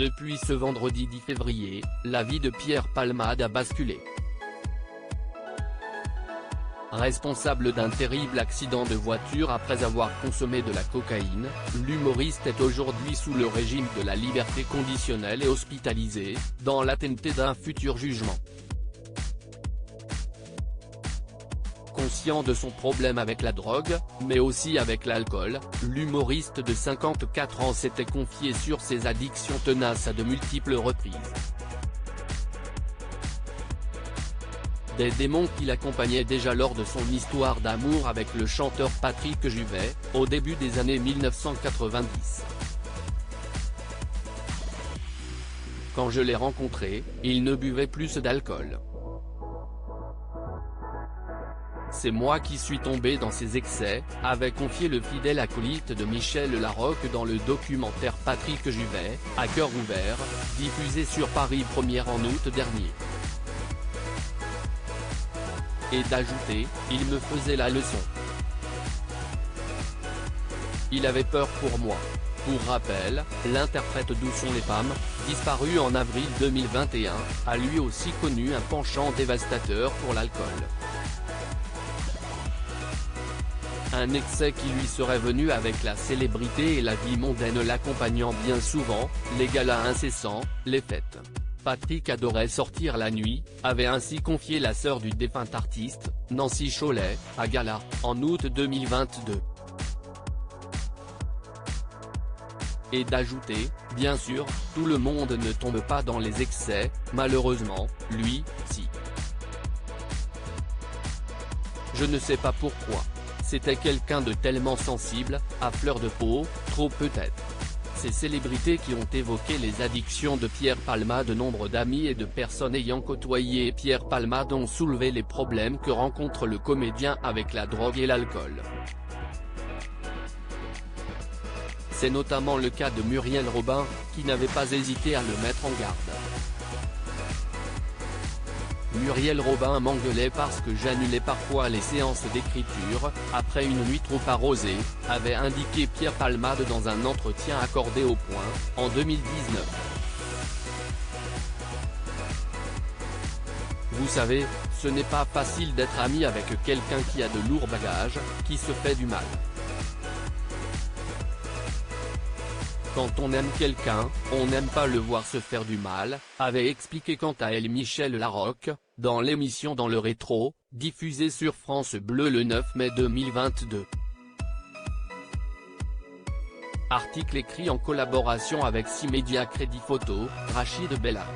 Depuis ce vendredi 10 février, la vie de Pierre Palmade a basculé. Responsable d'un terrible accident de voiture après avoir consommé de la cocaïne, l'humoriste est aujourd'hui sous le régime de la liberté conditionnelle et hospitalisé, dans l'attente d'un futur jugement. Conscient de son problème avec la drogue, mais aussi avec l'alcool, l'humoriste de 54 ans s'était confié sur ses addictions tenaces à de multiples reprises. Des démons qui l'accompagnaient déjà lors de son histoire d'amour avec le chanteur Patrick Juvet, au début des années 1990. Quand je l'ai rencontré, il ne buvait plus d'alcool. C'est moi qui suis tombé dans ses excès, avait confié le fidèle acolyte de Michel Larocque dans le documentaire Patrick Juvet, à cœur ouvert, diffusé sur Paris Première en août dernier. Et d'ajouter, il me faisait la leçon. Il avait peur pour moi. Pour rappel, l'interprète d'Où sont les femmes, disparu en avril 2021, a lui aussi connu un penchant dévastateur pour l'alcool. Un excès qui lui serait venu avec la célébrité et la vie mondaine l'accompagnant bien souvent, les galas incessants, les fêtes. Patrick adorait sortir la nuit, avait ainsi confié la sœur du défunt artiste, Nancy Cholet, à Gala, en août 2022. Et d'ajouter, bien sûr, tout le monde ne tombe pas dans les excès, malheureusement, lui, si. Je ne sais pas pourquoi. C'était quelqu'un de tellement sensible, à fleur de peau, trop peut-être. Ces célébrités qui ont évoqué les addictions de Pierre Palmade, de nombre d'amis et de personnes ayant côtoyé Pierre Palmade ont soulevé les problèmes que rencontre le comédien avec la drogue et l'alcool. C'est notamment le cas de Muriel Robin, qui n'avait pas hésité à le mettre en garde. Muriel Robin m'engueulait parce que j'annulais parfois les séances d'écriture, après une nuit trop arrosée, avait indiqué Pierre Palmade dans un entretien accordé au Point, en 2019. Vous savez, ce n'est pas facile d'être ami avec quelqu'un qui a de lourds bagages, qui se fait du mal. Quand on aime quelqu'un, on n'aime pas le voir se faire du mal, avait expliqué quant à elle Michel Larocque, dans l'émission Dans le rétro, diffusée sur France Bleu le 9 mai 2022. Article écrit en collaboration avec 6 médias Crédit Photo, Rachid Bellac.